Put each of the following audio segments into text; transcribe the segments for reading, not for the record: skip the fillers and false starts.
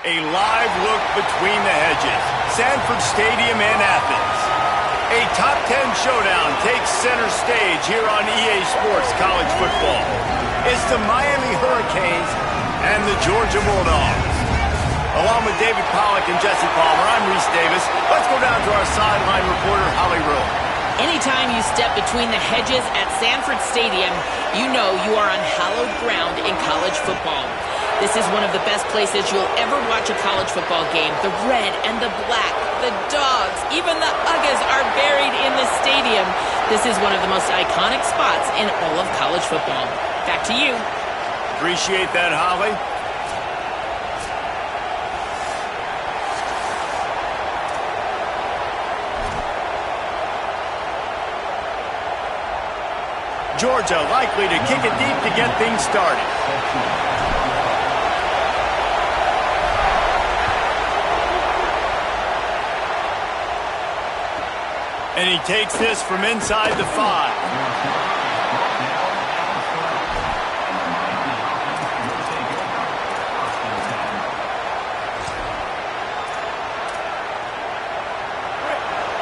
A live look between the hedges. Sanford Stadium in Athens. A top 10 showdown takes center stage here on EA Sports College Football. It's the Miami Hurricanes and the Georgia Bulldogs. Along with David Pollack and Jesse Palmer, I'm Reese Davis. Let's go down to our sideline reporter, Holly Rowe. Anytime you step between the hedges at Sanford Stadium, you know you are on hallowed ground in college football. This is one of the best places you'll ever watch a college football game. The red and the black, the dogs, even the Uggas are buried in the stadium. This is one of the most iconic spots in all of college football. Back to you. Appreciate that, Holly. Georgia likely to kick it deep to get things started. And he takes this from inside the 5.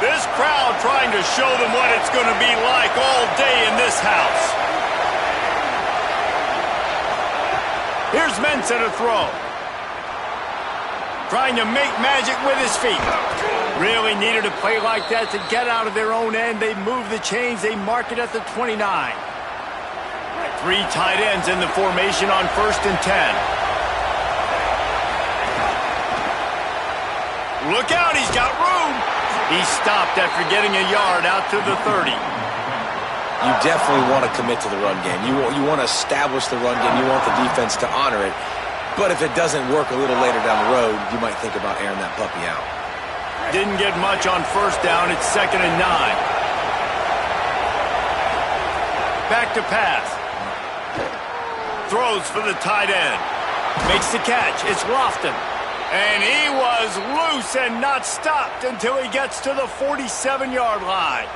This crowd trying to show them what it's going to be like all day in this house. Here's Mensah to throw. Trying to make magic with his feet. Really needed a play like that to get out of their own end. They move the chains. They mark it at the 29. 3 tight ends in the formation on 1st and 10. Look out, he's got room. He stopped after getting a yard out to the 30. You definitely want to commit to the run game. You want to establish the run game. You want the defense to honor it. But if it doesn't work a little later down the road, you might think about airing that puppy out. Didn't get much on 1st down. It's 2nd and 9. Back to pass. Throws for the tight end. Makes the catch. It's Lofton. And he was loose and not stopped until he gets to the 47-yard line.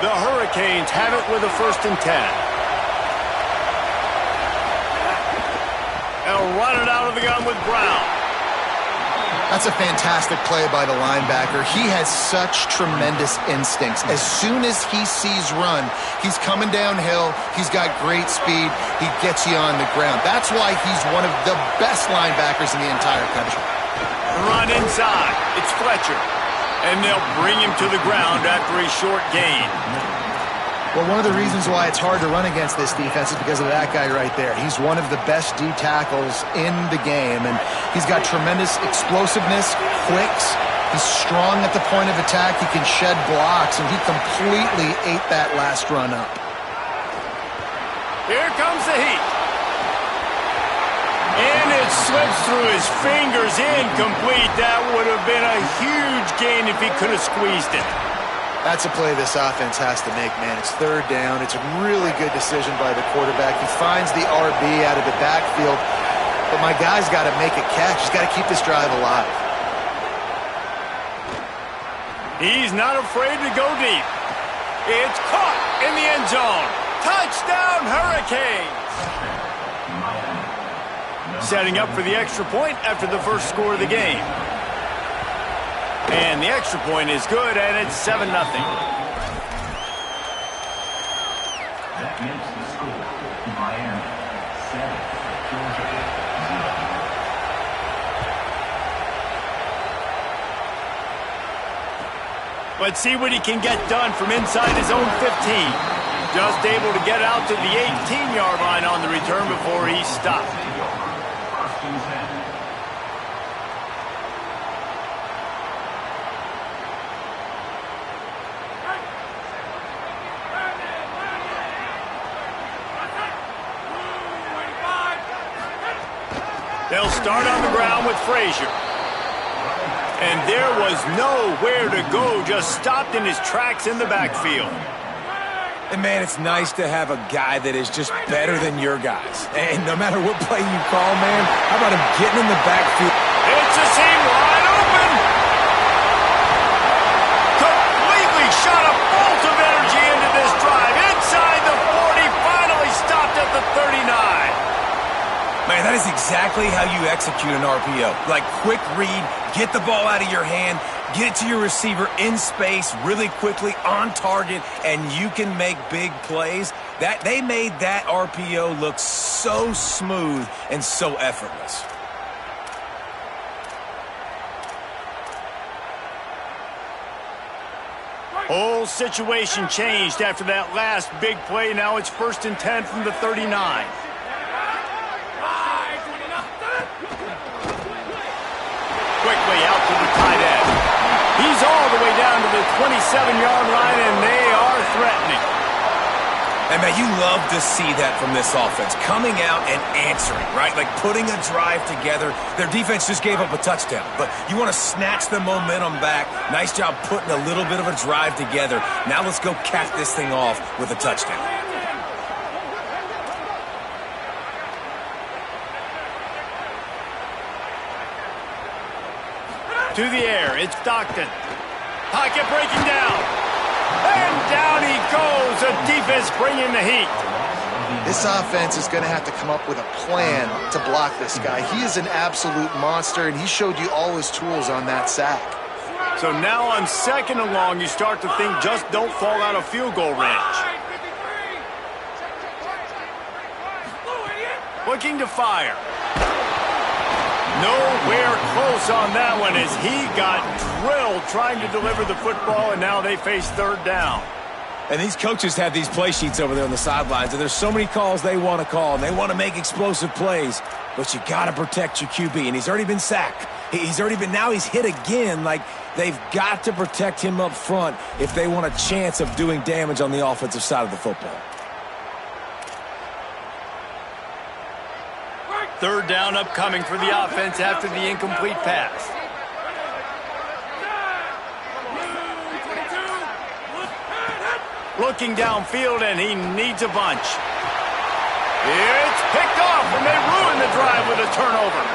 The Hurricanes have it with a 1st and 10. They'll run it out of the gun with Brown. That's a fantastic play by the linebacker. He has such tremendous instincts. As soon as he sees run, he's coming downhill. He's got great speed. He gets you on the ground. That's why he's one of the best linebackers in the entire country. Run inside. It's Fletcher. And they'll bring him to the ground after a short gain. Well, one of the reasons why it's hard to run against this defense is because of that guy right there. He's one of the best D tackles in the game, and he's got tremendous explosiveness, quicks. He's strong at the point of attack. He can shed blocks, and he completely ate that last run up. Here comes the heat. And it slips through his fingers, incomplete. That would have been a huge gain if he could have squeezed it. That's a play this offense has to make, man. It's 3rd down. It's a really good decision by the quarterback. He finds the RB out of the backfield, but my guy's got to make a catch. He's got to keep this drive alive. He's not afraid to go deep. It's caught in the end zone. Touchdown, Hurricanes! Setting up for the extra point after the first score of the game. And the extra point is good, and it's 7-0. That makes the score Miami 7, Georgia 0. Let's see what he can get done from inside his own 15. Just able to get out to the 18-yard line on the return before he stopped. They'll start on the ground with Frazier. And there was nowhere to go, just stopped in his tracks in the backfield. And, man, it's nice to have a guy that is just better than your guys. And no matter what play you call, man, how about him getting in the backfield? It's a seam wide open. Completely shot a bolt of energy into this drive. Inside the 40, finally stopped at the 39. That is exactly how you execute an RPO. Like quick read, get the ball out of your hand, get it to your receiver in space really quickly on target, and you can make big plays. They made that RPO look so smooth and so effortless. Whole situation changed after that last big play. Now it's 1st and 10 from the 39. Quickly out to the tight end. He's all the way down to the 27-yard line, and they are threatening. And, man, you love to see that from this offense, coming out and answering, right? Like putting a drive together. Their defense just gave up a touchdown, but you want to snatch the momentum back. Nice job putting a little bit of a drive together. Now let's go cap this thing off with a touchdown. To the air, it's Stockton. Pocket breaking down. And down he goes. The defense bringing the heat. This offense is going to have to come up with a plan to block this guy. He is an absolute monster, and he showed you all his tools on that sack. So now on 2nd and long, you start to think just don't fall out of field goal range. Looking to fire. Nowhere close on that one as he got drilled trying to deliver the football, and now they face 3rd down. And these coaches have these play sheets over there on the sidelines, and there's so many calls they want to call, and they want to make explosive plays. But you got to protect your QB, and he's already been sacked. Now he's hit again. Like, they've got to protect him up front if they want a chance of doing damage on the offensive side of the football. 3rd down upcoming for the offense after the incomplete pass. Looking downfield, and he needs a bunch. It's picked off, and they ruin the drive with a turnover.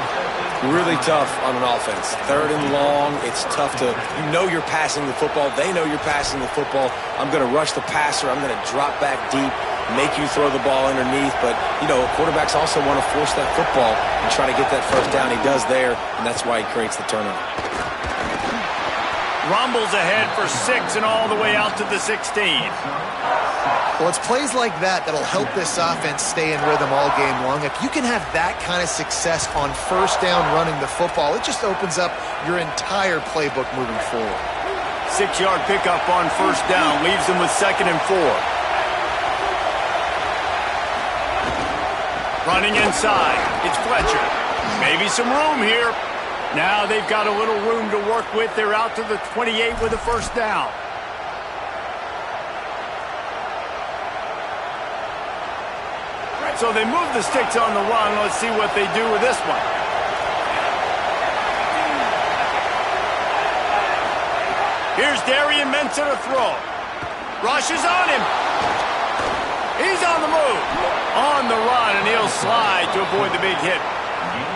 Really tough on an offense. 3rd and long, it's tough to, you know you're passing the football. They know you're passing the football. I'm going to rush the passer. I'm going to drop back deep, make you throw the ball underneath. But, you know, quarterbacks also want to force that football and try to get that 1st down. He does there, and that's why he creates the turnover. Rumbles ahead for 6 and all the way out to the 16. Well, it's plays like that that'll help this offense stay in rhythm all game long. If you can have that kind of success on 1st down running the football, it just opens up your entire playbook moving forward. 6-yard pickup on 1st down leaves them with 2nd and 4. Running inside, it's Fletcher. Maybe some room here. Now they've got a little room to work with. They're out to the 28 with a 1st down. So they move the sticks on the run. Let's see what they do with this one. Here's Darian Mensah to throw. Rush is on him. He's on the move. On the run, and he'll slide to avoid the big hit.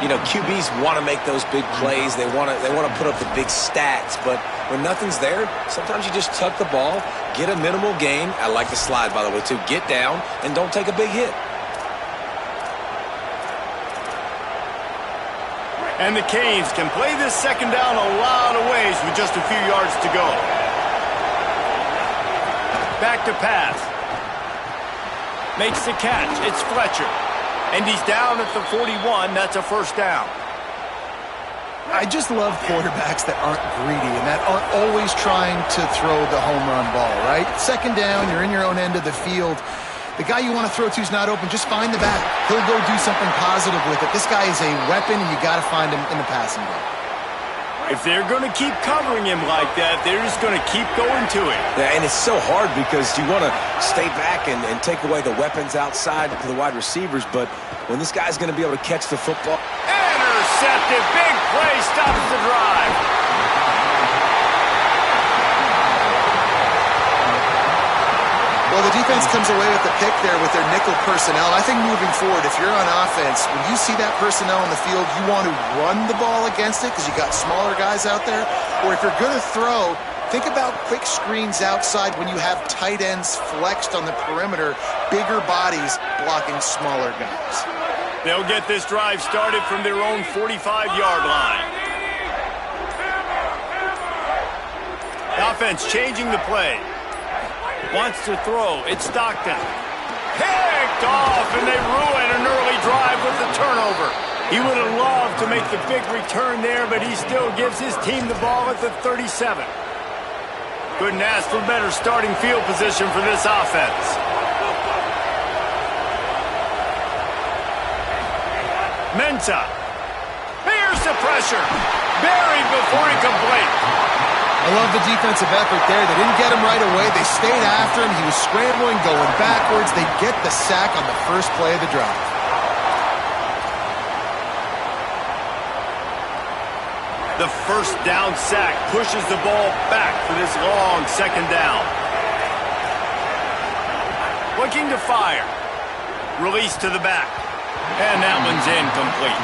You know, QBs want to make those big plays. They want to put up the big stats. But when nothing's there, sometimes you just tuck the ball, get a minimal gain. I like the slide, by the way, too. Get down and don't take a big hit. And the Canes can play this 2nd down a lot of ways with just a few yards to go. Back to pass. Makes the catch. It's Fletcher. And he's down at the 41. That's a 1st down. I just love quarterbacks that aren't greedy and that aren't always trying to throw the home run ball, right? 2nd down, you're in your own end of the field. The guy you want to throw to is not open. Just find the back. He'll go do something positive with it. This guy is a weapon, and you got to find him in the passing game. If they're going to keep covering him like that, they're just going to keep going to it. Yeah, and it's so hard because you want to stay back and take away the weapons outside to the wide receivers, but when this guy's going to be able to catch the football. Intercepted. Big play stops the drive. Well, the defense comes away with the pick there with their nickel personnel. I think moving forward, if you're on offense, when you see that personnel on the field, you want to run the ball against it because you got smaller guys out there. Or if you're going to throw, think about quick screens outside when you have tight ends flexed on the perimeter, bigger bodies blocking smaller guys. They'll get this drive started from their own 45-yard line. Offense changing the play. Wants to throw. It's Stockton. Picked off, and they ruin an early drive with the turnover. He would have loved to make the big return there, but he still gives his team the ball at the 37. Couldn't ask for better starting field position for this offense. Mensah. Here's the pressure. Buried before he complete. I love the defensive effort there. They didn't get him right away. They stayed after him. He was scrambling, going backwards. They get the sack on the first play of the drive. The first down sack pushes the ball back for this long second down. Looking to fire. Release to the back. And that one's incomplete.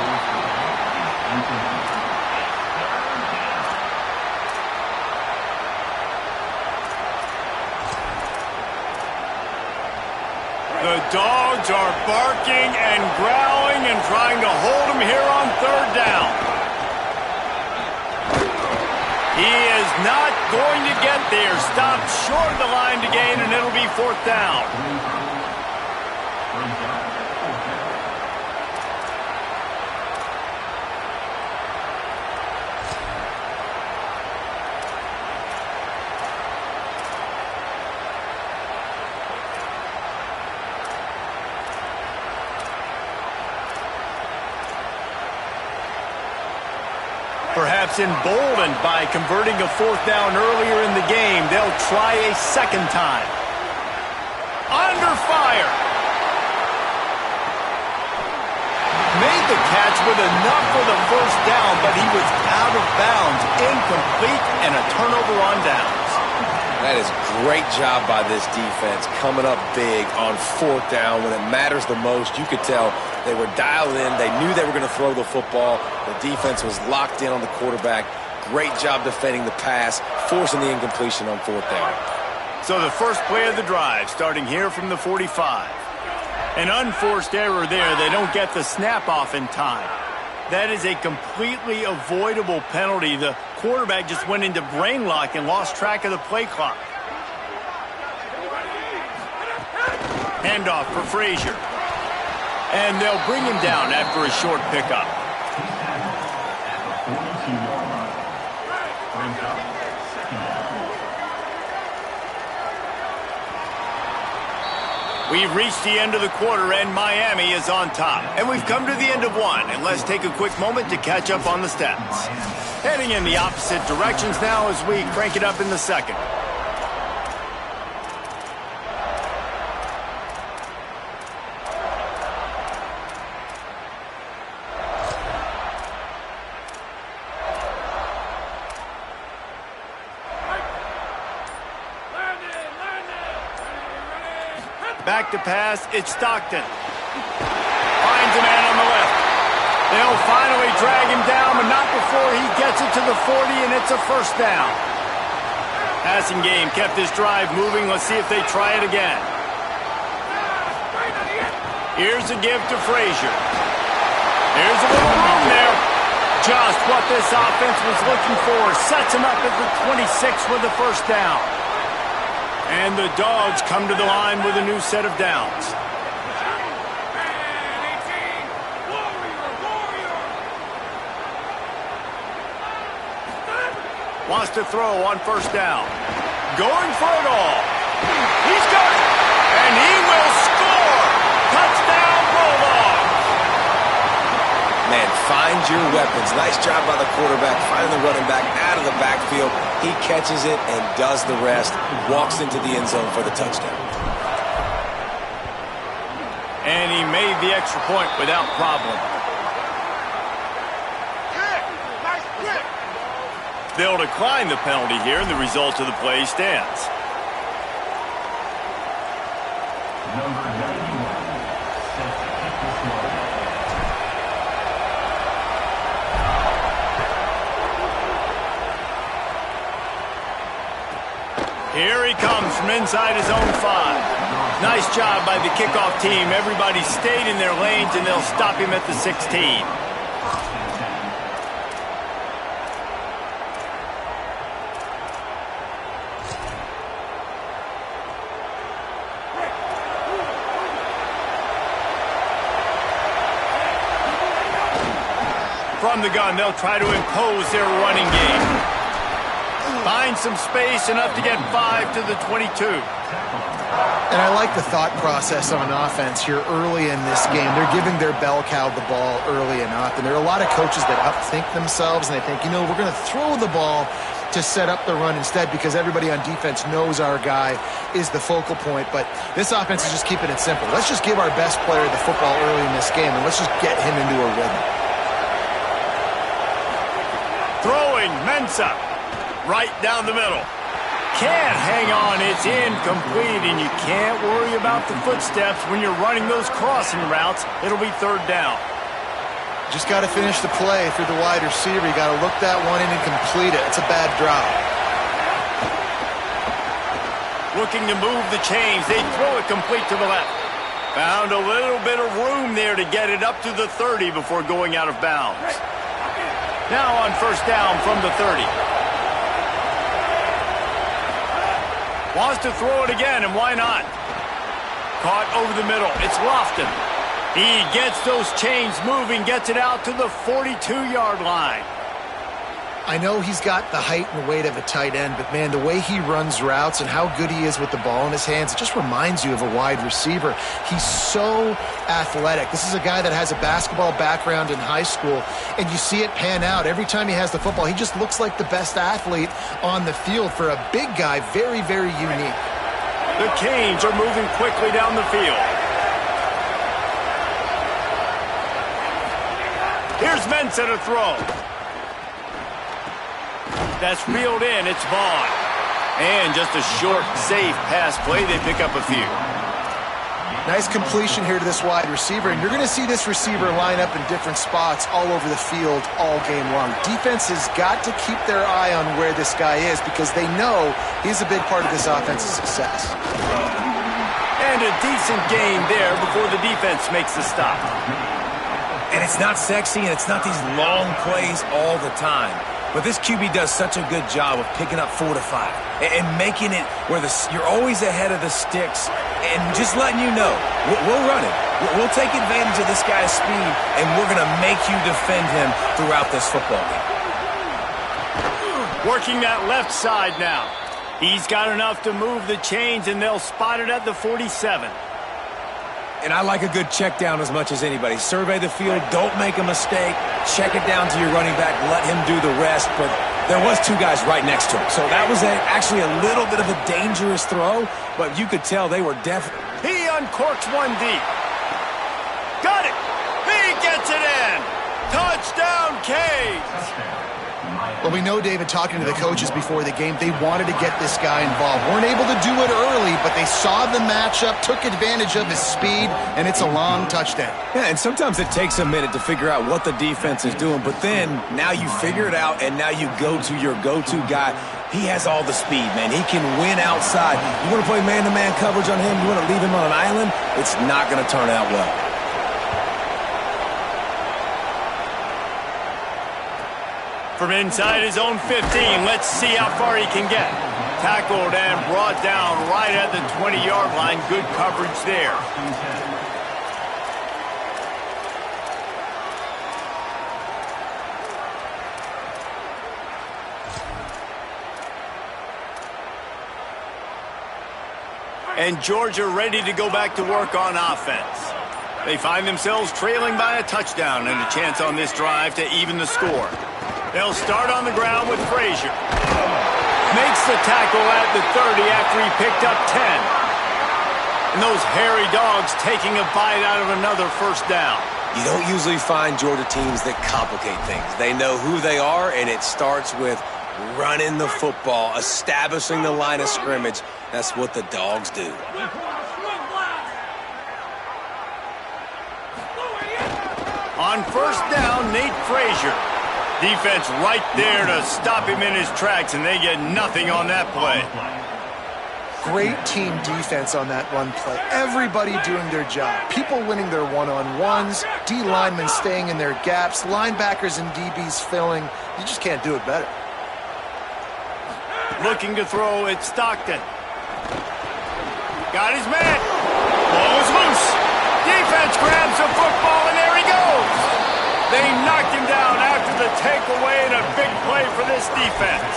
The Dogs are barking and growling and trying to hold him here on third down. He is not going to get there. Stopped short of the line to gain, and it'll be fourth down. Perhaps emboldened by converting a fourth down earlier in the game, they'll try a second time. Under fire. Made the catch with enough for the first down, but he was out of bounds, incomplete, and a turnover on downs. That is great job by this defense, coming up big on fourth down when it matters the most. You could tell they were dialed in. They knew they were going to throw the football. The defense was locked in on the quarterback. Great job defending the pass, forcing the incompletion on fourth down. So the first play of the drive, starting here from the 45. An unforced error there. They don't get the snap off in time. That is a completely avoidable penalty. The quarterback just went into brain lock and lost track of the play clock. Handoff for Frazier. And they'll bring him down after a short pickup. We've reached the end of the quarter, and Miami is on top. And we've come to the end of one, and let's take a quick moment to catch up on the stats. Heading in the opposite directions now as we crank it up in the second. Back to pass, it's Stockton. Finds a man on the left. They'll finally drag him down, but not before he gets it to the 40, and it's a first down. Passing game kept this drive moving. Let's see if they try it again. Here's a give to Frazier. There's a little room there. Just what this offense was looking for. Sets him up at the 26 with the first down. And the Dogs come to the line with a new set of downs. Wants to throw on first down. Going for it all. He's got it. And he will score. Touchdown, Bulldogs. Man, find your weapons. Nice job by the quarterback, finding the running back out of the backfield. He catches it and does the rest. Walks into the end zone for the touchdown. And he made the extra point without problem. They'll decline the penalty here, and the result of the play stands. Number 91 set to kick this one. Here he comes from inside his own 5. Nice job by the kickoff team. Everybody stayed in their lanes, and they'll stop him at the 16. From the gun, they'll try to impose their running game. Find some space, enough to get 5 to the 22. And I like the thought process on offense here early in this game. They're giving their bell cow the ball early enough. And there are a lot of coaches that upthink themselves, and they think, you know, we're going to throw the ball to set up the run instead because everybody on defense knows our guy is the focal point. But this offense is just keeping it simple. Let's just give our best player the football early in this game, and let's just get him into a rhythm. Throwing, Mensah, right down the middle. Can't hang on, it's incomplete, and you can't worry about the footsteps when you're running those crossing routes. It'll be third down. Just got to finish the play for the wide receiver. You got to look that one in and complete it. It's a bad drop. Looking to move the chains. They throw it complete to the left. Found a little bit of room there to get it up to the 30 before going out of bounds. Now on first down from the 30. Wants to throw it again, and why not? Caught over the middle. It's Lofton. He gets those chains moving, gets it out to the 42-yard line. I know he's got the height and weight of a tight end, but, man, the way he runs routes and how good he is with the ball in his hands, it just reminds you of a wide receiver. He's so athletic. This is a guy that has a basketball background in high school, and you see it pan out. Every time he has the football, he just looks like the best athlete on the field. For a big guy, very, very unique. The Canes are moving quickly down the field. Here's Mensah to throw. That's reeled in. It's Vaughn. And just a short, safe pass play. They pick up a few. Nice completion here to this wide receiver. And you're going to see this receiver line up in different spots all over the field all game long. Defense has got to keep their eye on where this guy is because they know he's a big part of this offense's success. And a decent gain there before the defense makes the stop. And it's not sexy, and it's not these long plays all the time. But this QB does such a good job of picking up 4 to 5 and making it where you're always ahead of the sticks and just letting you know, we'll run it. We'll take advantage of this guy's speed, and we're going to make you defend him throughout this football game. Working that left side now. He's got enough to move the chains, and they'll spot it at the 47. And I like a good check down as much as anybody. Survey the field, don't make a mistake, check it down to your running back, let him do the rest. But there was 2 guys right next to him. So that was actually a little bit of a dangerous throw, but you could tell they were definitely. He uncorks one deep. Got it. He gets it in. Touchdown, Canes. Well, we know, David, talking to the coaches before the game, they wanted to get this guy involved. Weren't able to do it early, but they saw the matchup, took advantage of his speed, and it's a long touchdown. Yeah, and sometimes it takes a minute to figure out what the defense is doing, but then now you figure it out, and now you go to your go-to guy. He has all the speed, man. He can win outside. You want to play man-to-man coverage on him? You want to leave him on an island? It's not going to turn out well. From inside his own 15, let's see how far he can get. Tackled and brought down right at the 20-yard line. Good coverage there. And Georgia ready to go back to work on offense. They find themselves trailing by a touchdown and a chance on this drive to even the score. They'll start on the ground with Frazier. Makes the tackle at the 30 after he picked up 10. And those hairy dogs taking a bite out of another first down. You don't usually find Georgia teams that complicate things. They know who they are, and it starts with running the football, establishing the line of scrimmage. That's what the dogs do. On first down, Nate Frazier. Defense right there to stop him in his tracks, and they get nothing on that play. Great team defense on that run play. Everybody doing their job. People winning their one-on-ones, D linemen staying in their gaps, linebackers and DBs filling. You just can't do it better. Looking to throw, it's Stockton. Got his man. Ball is loose. Defense grabs the football, and there he goes. They knocked him down after the takeaway, and a big play for this defense.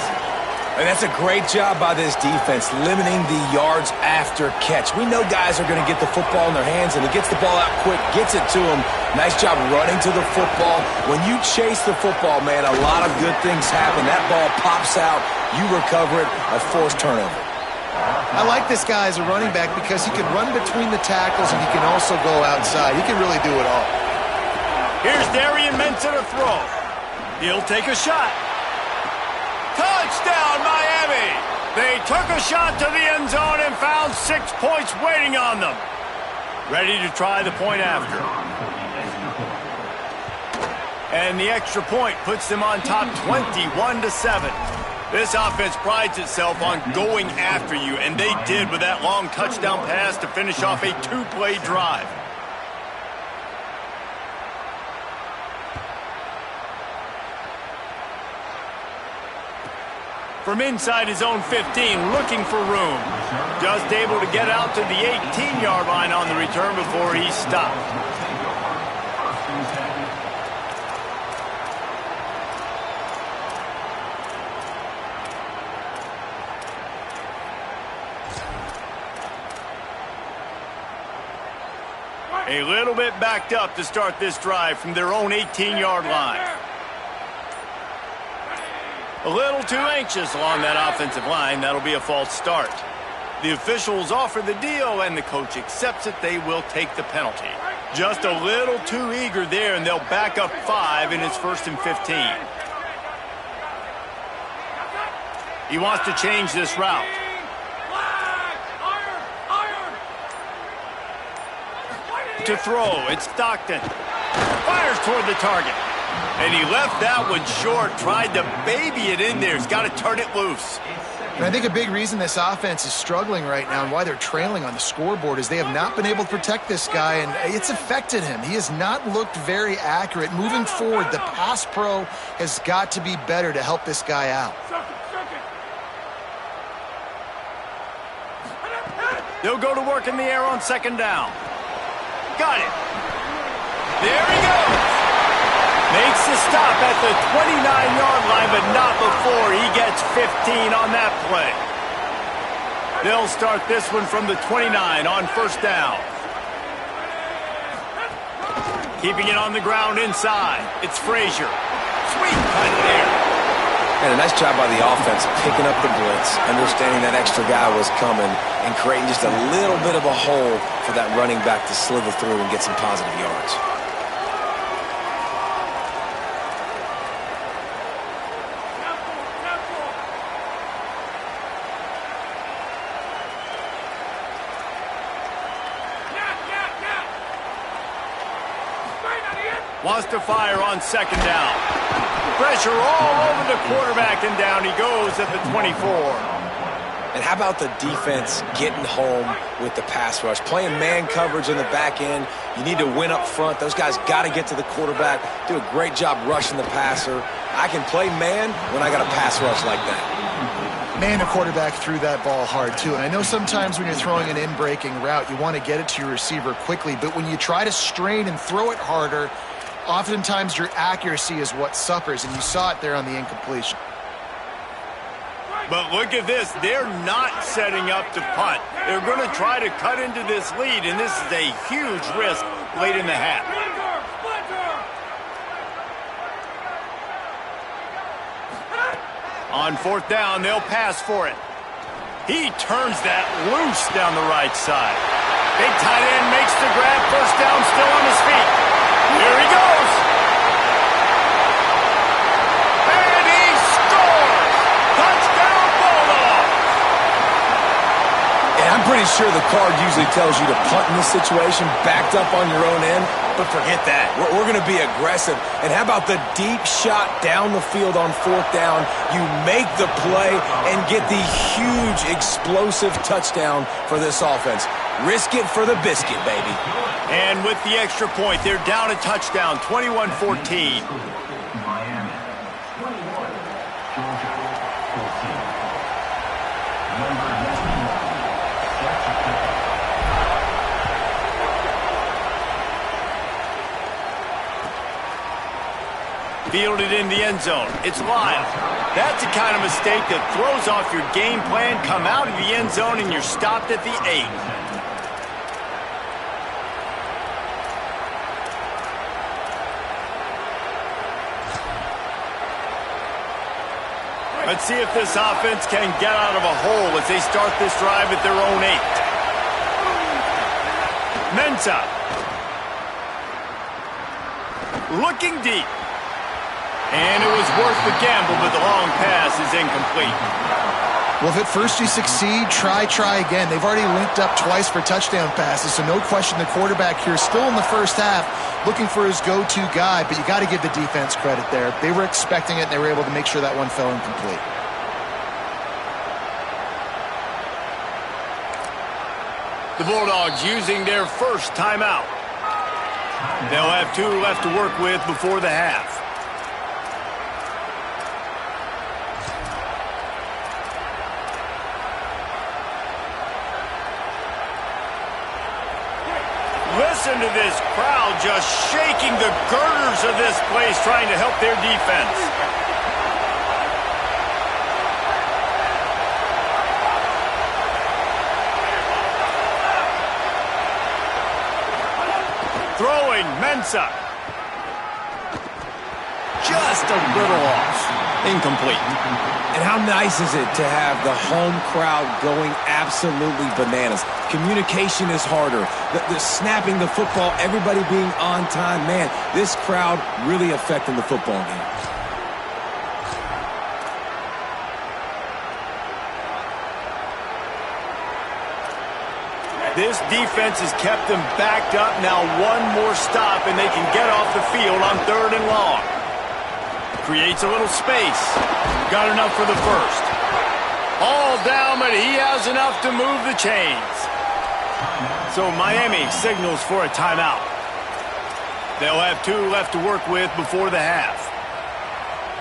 And that's a great job by this defense, limiting the yards after catch. We know guys are going to get the football in their hands, and he gets the ball out quick, gets it to him. Nice job running to the football. When you chase the football, man, a lot of good things happen. That ball pops out, you recover it, a forced turnover. I like this guy as a running back because he can run between the tackles and he can also go outside. He can really do it all. Here's Darian Mensah to throw. He'll take a shot. Touchdown, Miami! They took a shot to the end zone and found 6 points waiting on them. Ready to try the point after. And the extra point puts them on top 21-7. This offense prides itself on going after you, and they did with that long touchdown pass to finish off a 2-play drive. From inside his own 15, looking for room. Just able to get out to the 18-yard line on the return before he stopped. A little bit backed up to start this drive from their own 18-yard line. A little too anxious along that offensive line. That'll be a false start. The officials offer the deal, and the coach accepts it. They will take the penalty. Just a little too eager there, and they'll back up 5 in his 1st and 15. He wants to change this route. To throw, it's Stockton. Fires toward the target. And he left that one short, tried to baby it in there. He's got to turn it loose. And I think a big reason this offense is struggling right now and why they're trailing on the scoreboard is they have not been able to protect this guy, and it's affected him. He has not looked very accurate. Moving forward, the pass pro has got to be better to help this guy out. They'll go to work in the air on 2nd down. Got it. There he goes. Makes the stop at the 29-yard line, but not before he gets 15 on that play. They'll start this one from the 29 on 1st down. Keeping it on the ground inside. It's Frazier. Sweet cut there. And a nice job by the offense picking up the blitz, understanding that extra guy was coming, and creating just a little bit of a hole for that running back to slither through and get some positive yards. Wants to fire on 2nd down. Pressure all over the quarterback, and down he goes at the 24. And how about the defense getting home with the pass rush? Playing man coverage in the back end. You need to win up front. Those guys got to get to the quarterback. Do a great job rushing the passer. I can play man when I got a pass rush like that. Man, the quarterback threw that ball hard, too. And I know sometimes when you're throwing an in-breaking route, you want to get it to your receiver quickly. But when you try to strain and throw it harder, oftentimes your accuracy is what suffers, and you saw it there on the incompletion. But look at this. They're not setting up to punt. They're going to try to cut into this lead, and this is a huge risk late in the half. On 4th down, they'll pass for it. He turns that loose down the right side. Big tight end makes the grab. 1st down, still on his feet. Here he goes. And he scores! Touchdown, Bulldogs! And I'm pretty sure the card usually tells you to punt in this situation, backed up on your own end. But forget that. We're going to be aggressive. And how about the deep shot down the field on 4th down? You make the play and get the huge explosive touchdown for this offense. Risk it for the biscuit, baby. And with the extra point, they're down a touchdown, 21-14. Miami. 21. Georgia. 14. Number 91. Set to kick. Fielded in the end zone. It's Lyle. That's the kind of mistake that throws off your game plan. Come out of the end zone and you're stopped at the 8. Let's see if this offense can get out of a hole as they start this drive at their own 8. Mensah. Looking deep. And it was worth the gamble, but the long pass is incomplete. Well, if at first you succeed, try again. They've already linked up twice for touchdown passes, so no question the quarterback here still in the first half looking for his go-to guy, but you got to give the defense credit there. They were expecting it, and they were able to make sure that one fell incomplete. The Bulldogs using their first timeout. They'll have 2 left to work with before the half. Listen to this crowd just shaking the girders of this place, trying to help their defense. Throwing, Mensah. Just a little off. Incomplete. And how nice is it to have the home crowd going absolutely bananas? Communication is harder. The snapping the football, everybody being on time. Man, this crowd really affecting the football game. This defense has kept them backed up. Now one more stop, and they can get off the field on 3rd and long. Creates a little space. Got enough for the first. All down, but he has enough to move the chains. So Miami signals for a timeout. They'll have 2 left to work with before the half.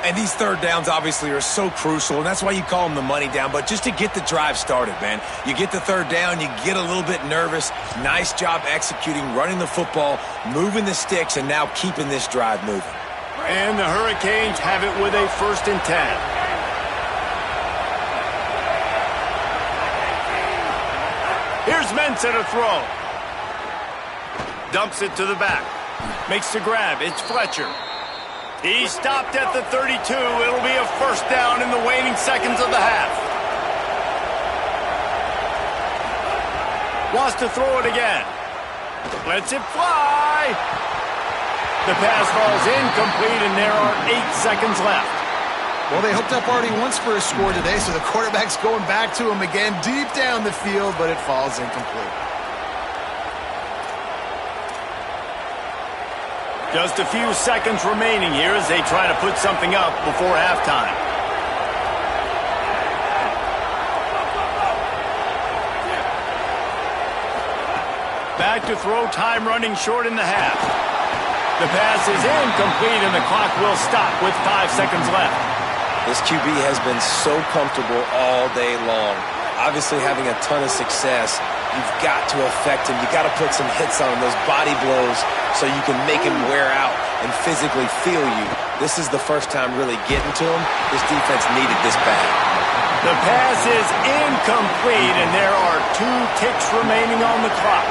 And these 3rd downs obviously are so crucial, and that's why you call them the money down. But just to get the drive started, man, you get the 3rd down, you get a little bit nervous. Nice job executing, running the football, moving the sticks, and now keeping this drive moving. And the Hurricanes have it with a 1st and 10. Here's Mensah to throw. Dumps it to the back. Makes the grab. It's Fletcher. He stopped at the 32. It'll be a 1st down in the waning seconds of the half. Wants to throw it again. Lets it fly. The pass falls incomplete, and there are 8 seconds left. Well, they hooked up already once for a score today, so the quarterback's going back to him again deep down the field, but it falls incomplete. Just a few seconds remaining here as they try to put something up before halftime. Back to throw, time running short in the half. The pass is incomplete, and the clock will stop with 5 seconds left. This QB has been so comfortable all day long. Obviously having a ton of success. You've got to affect him. You've got to put some hits on him, those body blows, so you can make him wear out and physically feel you. This is the first time really getting to him. This defense needed this bad. The pass is incomplete, and there are 2 ticks remaining on the clock.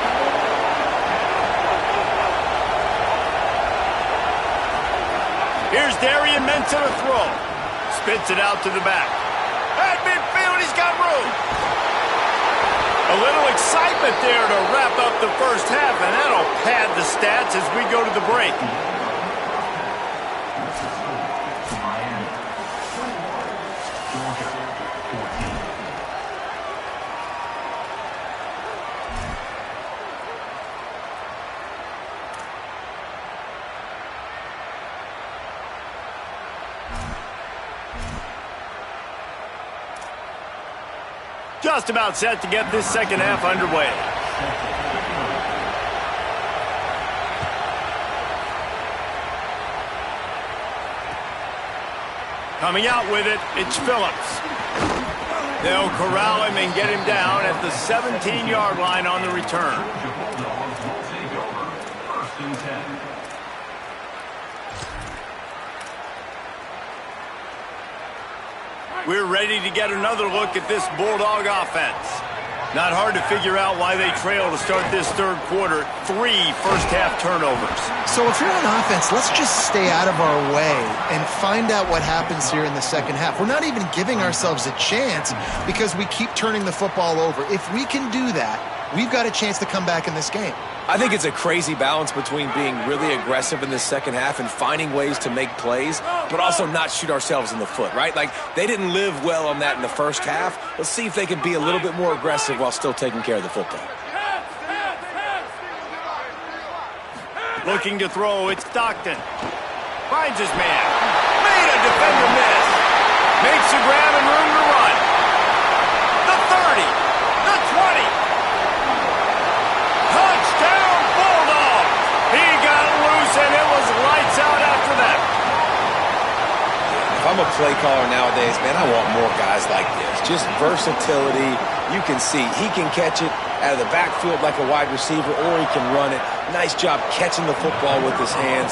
Here's Darian Mensah to throw. Spits it out to the back. At midfield, he's got room. A little excitement there to wrap up the first half, and that'll pad the stats as we go to the break. Miami. 21. Georgia. 14. just about set to get this second half underway. Coming out with it, it's Phillips. They'll corral him and get him down at the 17-yard line on the return. First and 10. We're ready to get another look at this Bulldog offense. Not hard to figure out why they trail to start this third quarter. 3 first-half turnovers. So if you're on offense, let's just stay out of our way and find out what happens here in the second half. We're not even giving ourselves a chance because we keep turning the football over. If we can do that, we've got a chance to come back in this game. I think it's a crazy balance between being really aggressive in this second half and finding ways to make plays, but also not shoot ourselves in the foot, right? Like, they didn't live well on that in the first half. Let's see if they can be a little bit more aggressive while still taking care of the football. Looking to throw, it's Stockton. Finds his man. Made a defender miss. Makes a grab and room to run. The 30. The 20. Touchdown, Bulldogs! He got loose, and it was lights out after that. If I'm a play caller nowadays, man, I want more guys like this. Just versatility. You can see he can catch it out of the backfield like a wide receiver, or he can run it. Nice job catching the football with his hands,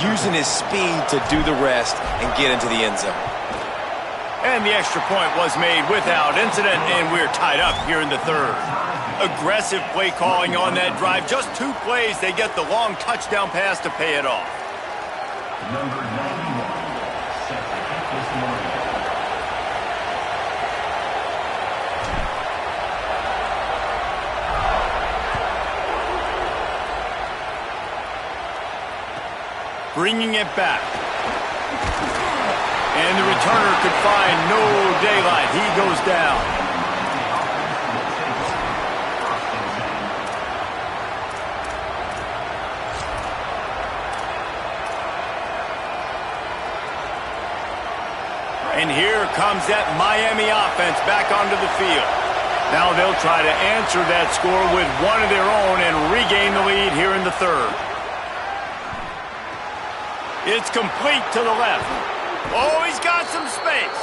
using his speed to do the rest and get into the end zone. And the extra point was made without incident, and we're tied up here in the third. Aggressive play calling on that drive. Just 2 plays, they get the long touchdown pass to pay it off. Number 91, set to kick this morning. Bringing it back. And the returner could find no daylight. He goes down. And here comes that Miami offense back onto the field. Now they'll try to answer that score with one of their own and regain the lead here in the third. It's complete to the left. Oh, he's got some space.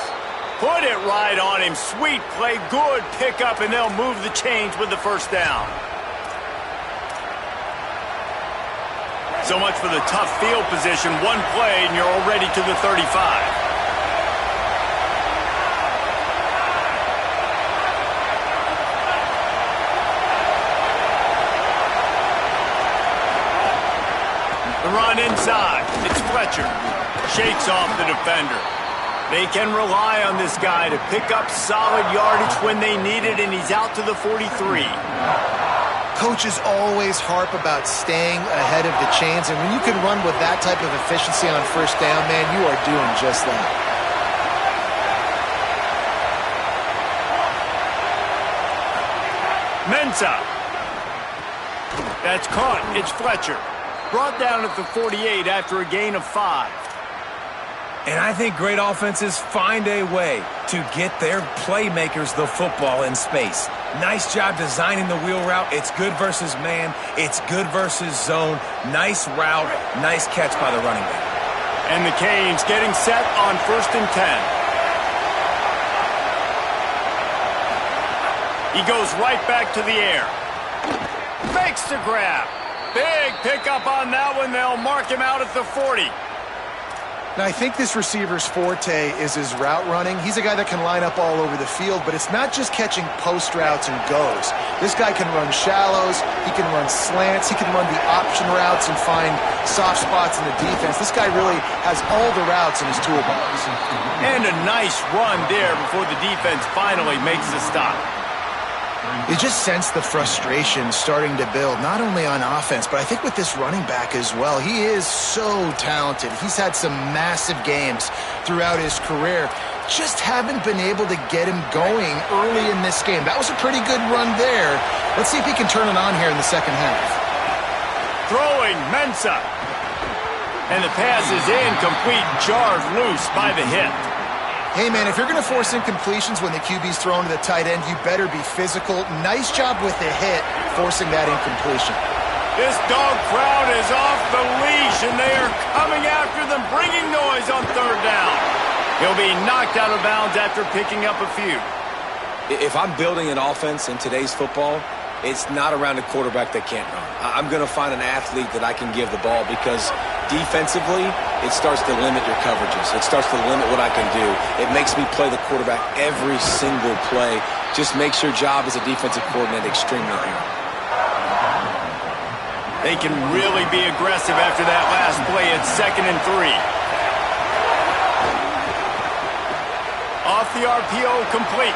Put it right on him. Sweet play, good pickup, and they'll move the chains with the first down. So much for the tough field position. One play, and you're already to the 35. The run inside. It's Fletcher. Shakes off the defender. They can rely on this guy to pick up solid yardage when they need it, and he's out to the 43. Coaches always harp about staying ahead of the chains, and when you can run with that type of efficiency on first down, man, you are doing just that. Mensah. That's caught. It's Fletcher. Brought down at the 48 after a gain of 5. And I think great offenses find a way to get their playmakers the football in space. Nice job designing the wheel route. It's good versus man. It's good versus zone. Nice route. Nice catch by the running back. And the Canes getting set on 1st and 10. He goes right back to the air. Fakes the grab. Big pickup on that one. They'll mark him out at the 40. Now, I think this receiver's forte is his route running. He's a guy that can line up all over the field, but it's not just catching post routes and goes. This guy can run shallows, he can run slants, he can run the option routes and find soft spots in the defense. This guy really has all the routes in his toolbox. And a nice run there before the defense finally makes the stop. You just sense the frustration starting to build, not only on offense, but I think with this running back as well. He is so talented. He's had some massive games throughout his career. Just haven't been able to get him going early in this game. That was a pretty good run there. Let's see if he can turn it on here in the second half. Throwing, Mensah. And the pass is incomplete, jarred loose by the hit. Hey, man, if you're going to force incompletions when the QB's thrown to the tight end, you better be physical. Nice job with the hit, forcing that incompletion. This dog crowd is off the leash, and they are coming after them, bringing noise on third down. He'll be knocked out of bounds after picking up a few. If I'm building an offense in today's football, it's not around a quarterback that can't run. I'm going to find an athlete that I can give the ball because defensively, it starts to limit your coverages. It starts to limit what I can do. It makes me play the quarterback every single play. Just makes your job as a defensive coordinator extremely hard. They can really be aggressive after that last play. It's 2nd and 3. Off the RPO, complete.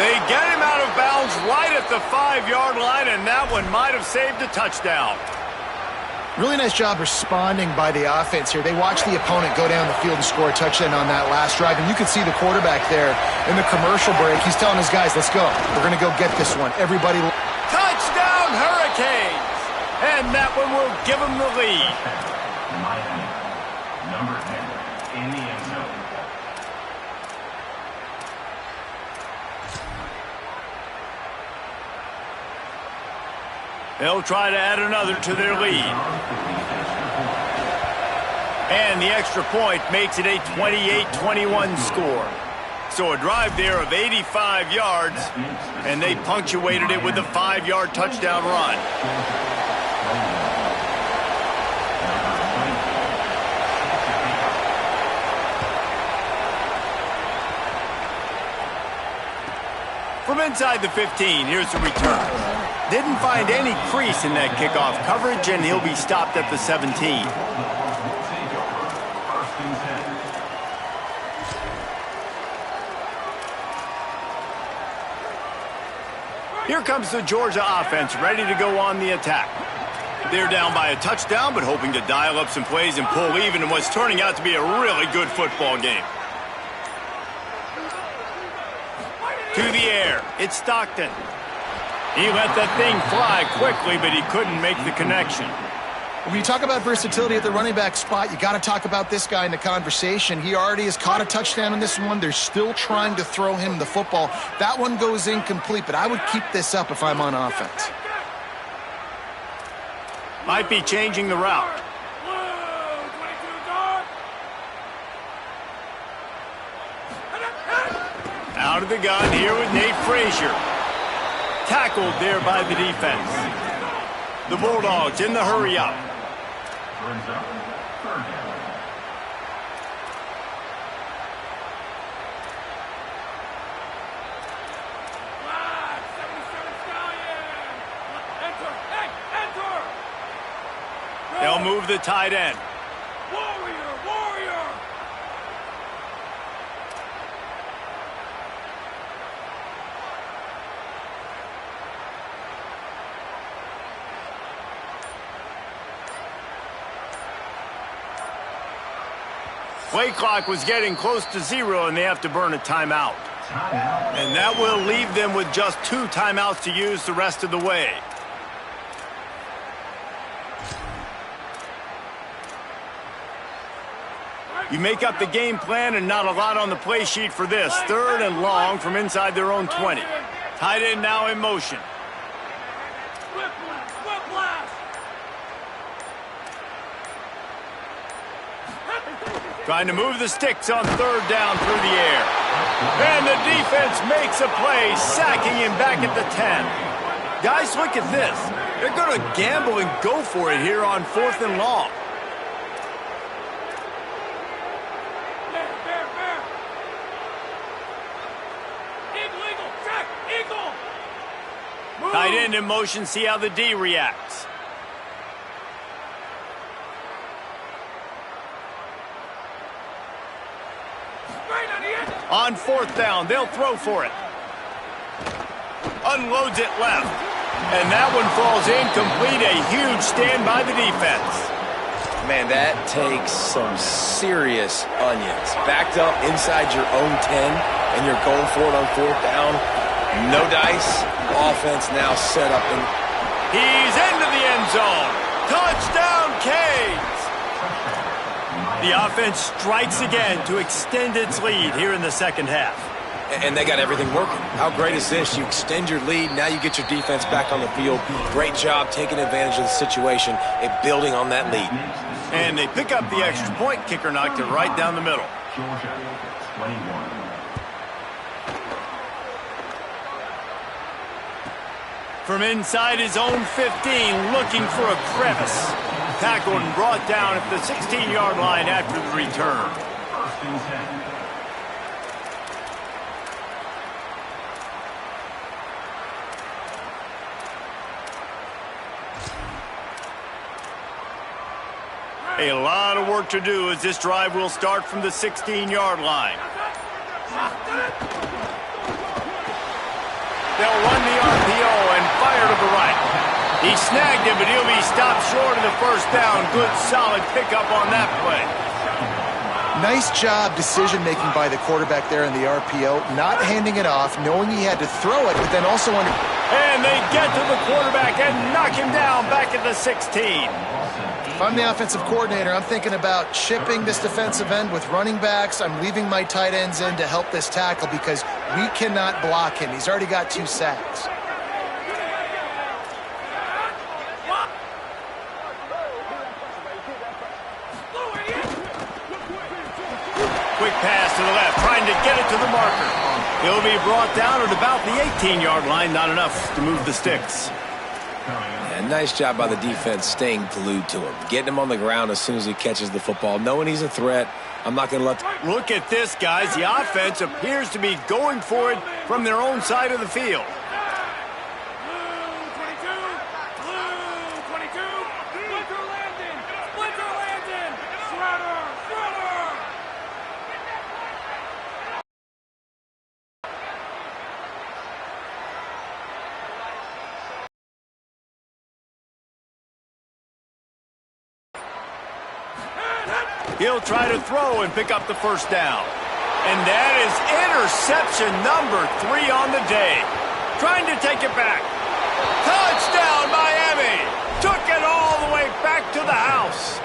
They get him out of bounds right at the 5-yard line, and that one might have saved a touchdown. Really nice job responding by the offense here. They watched the opponent go down the field and score a touchdown on that last drive, and you could see the quarterback there in the commercial break. He's telling his guys, let's go. We're going to go get this one. Everybody. Touchdown, Hurricanes! And that one will give them the lead. Miami, number 10, in the end zone. They'll try to add another to their lead. And the extra point makes it a 28-21 score. So a drive there of 85 yards, and they punctuated it with a 5-yard touchdown run. From inside the 15, here's the return. Didn't find any crease in that kickoff coverage, and he'll be stopped at the 17. Here comes the Georgia offense, ready to go on the attack. They're down by a touchdown, but hoping to dial up some plays and pull even in what's turning out to be a really good football game. To the air, it's Stockton. He let that thing fly quickly, but he couldn't make the connection. When you talk about versatility at the running back spot, you got to talk about this guy in the conversation. He already has caught a touchdown in this one. They're still trying to throw him the football. That one goes incomplete, but I would keep this up if I'm on offense. Might be changing the route. Out of the gun here with Nate Frazier. Tackled there by the defense. The Bulldogs in the hurry-up. Brings up third down. They'll move the tight end. Play clock was getting close to 0, and they have to burn a timeout. And that will leave them with just 2 timeouts to use the rest of the way. You make up the game plan and not a lot on the play sheet for this. 3rd and long from inside their own 20. Tight end now in motion. Trying to move the sticks on 3rd down through the air. And the defense makes a play, sacking him back at the 10. Guys, look at this. They're going to gamble and go for it here on 4th and long. Tight end in motion, see how the D reacts. On 4th down, they'll throw for it. Unloads it left. And that one falls incomplete. A huge stand by the defense. Man, that takes some serious onions. Backed up inside your own 10, and you're going for it on 4th down. No dice. Offense now set up. He's into the end zone. Touchdown, Canes. The offense strikes again to extend its lead here in the second half. And they got everything working. How great is this? You extend your lead, now you get your defense back on the field. Great job taking advantage of the situation and building on that lead. And they pick up the extra point. Kicker knocked it right down the middle. Georgia, 21. From inside his own 15, looking for a crevice. Tackled and brought down at the 16-yard line after the return. First and 10. A lot of work to do as this drive will start from the 16-yard line. They'll run the RPO and fire to the right. He snagged him, but he'll be stopped short of the first down. Good, solid pickup on that play. Nice job decision-making by the quarterback there in the RPO, not handing it off, knowing he had to throw it, but then also under... And they get to the quarterback and knock him down back at the 16. If I'm the offensive coordinator, I'm thinking about chipping this defensive end with running backs. I'm leaving my tight ends in to help this tackle because we cannot block him. He's already got 2 sacks. Quick pass to the left, trying to get it to the marker. He'll be brought down at about the 18-yard line. Not enough to move the sticks. Yeah, nice job by the defense staying glued to him. Getting him on the ground as soon as he catches the football. Knowing he's a threat, I'm not going to let... Look at this, guys. The offense appears to be going for it from their own side of the field. He'll try to throw and pick up the first down. And that is interception number 3 on the day. Trying to take it back. Touchdown, Miami! Took it all the way back to the house.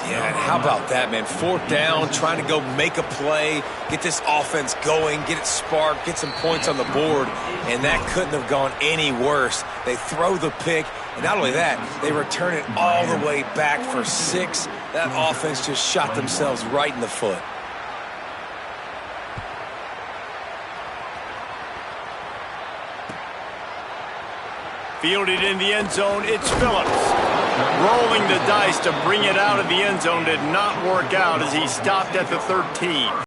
Yeah, and how about that, man? 4th down, trying to go make a play, get this offense going, get it sparked, get some points on the board, and that couldn't have gone any worse. They throw the pick, and not only that, they return it all the way back for 6. That offense just shot themselves right in the foot. Fielded in the end zone, it's Phillips. Rolling the dice to bring it out of the end zone did not work out as he stopped at the 13.